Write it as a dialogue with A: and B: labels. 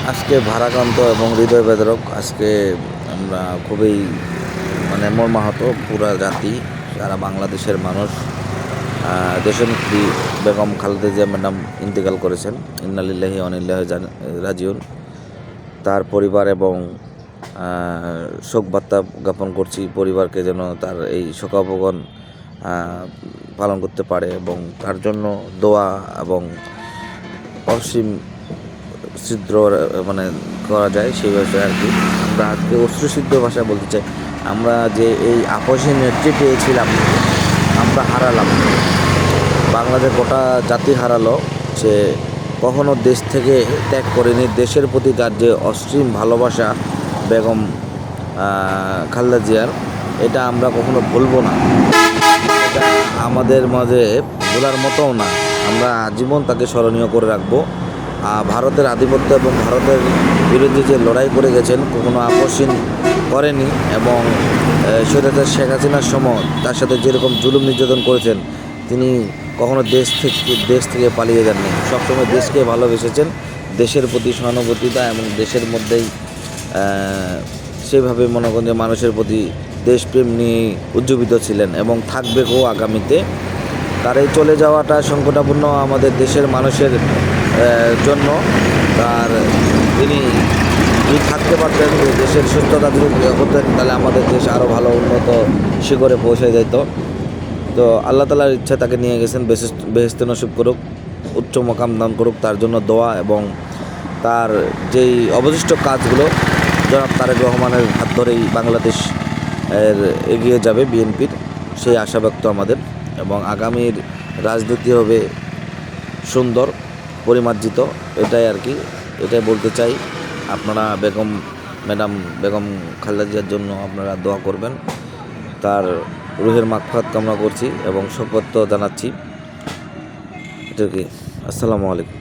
A: আজকে ভারাক্রান্ত এবং হৃদয় বেদরক। আজকে আমরা খুবই মর্মাহত পুরা জাতি, সারা বাংলাদেশের মানুষ। দেশনেত্রী বেগম খালেদা জিয়া ম্যাডাম ইন্তেকাল করেছেন। ইন্না লিল্লাহি ওয়া ইন্না ইলাইহি রাজিউন। তার পরিবার এবং শোক বার্তা জ্ঞাপন করছি পরিবারকে, যেন তার এই শোকাবগণ পালন করতে পারে এবং তার জন্য দোয়া এবং অসীম ছিদ্র করা যায়, সেই বিষয়ে আর কি আমরা আজকে অশ্রুসিদ্ধ ভাষায় বলতে চাই। আমরা যে এই আপসী নেত্রী পেয়েছিলাম, আমরা হারালাম। বাংলাদেশ গোটা জাতি হারালো। সে কখনো দেশ থেকে ত্যাগ করেনি। দেশের প্রতি তার যে অসীম ভালোবাসা বেগম খালেদা জিয়ার, এটা আমরা কখনো ভুলব না। এটা আমাদের মাঝে ভোলার মতোও না। আমরা আজীবন তাকে স্মরণীয় করে রাখবো। ভারতের আধিপত্য এবং ভারতের বিরুদ্ধে যে লড়াই করে গেছেন, কখনো আপোষহীন করেনি এবং স্বৈরাচার শেখ হাসিনার সময় তার সাথে যেরকম জুলুম নির্যাতন করেছেন, তিনি কখনো দেশ থেকে পালিয়ে যাননি। সবসময় দেশকে ভালোবেসেছেন, দেশের প্রতি সহানুভূতিতা এবং দেশের মধ্যেই সেভাবে মনে করেন যে মানুষের প্রতি দেশপ্রেম নিয়ে উজ্জীবিত ছিলেন এবং থাকবেও আগামীতে। তার এই চলে যাওয়াটা সংকটাপূর্ণ আমাদের দেশের মানুষের জন্য। তার তিনি যদি থাকতে পারতেন, দেশের সুস্থতা যদি করতেন, তাহলে আমাদের দেশ আরও ভালো উন্নত শিখরে পৌঁছে যেত। তো আল্লাহ তাআলার ইচ্ছা, তাকে নিয়ে গেছেন। বেহেশতে নসিব করুক, উচ্চ মাকাম দান করুক। তার জন্য দোয়া এবং তার যেই অবশিষ্ট কাজগুলো জনাব তারেক রহমানের হাত ধরেই বাংলাদেশ এগিয়ে যাবে, বিএনপির সেই আশা ব্যক্ত আমাদের। এবং আগামীর রাজনীতি হবে সুন্দর, পরিমার্জিত। এটাই আর কি, এটাই বলতে চাই। আপনারা বেগম খালেদা জিয়ার জন্য আপনারা দোয়া করবেন। তার রুহের মাগফিরাত কামনা করছি এবং শোকবার্তা জানাচ্ছি। এটা কি। আসসালামু আলাইকুম।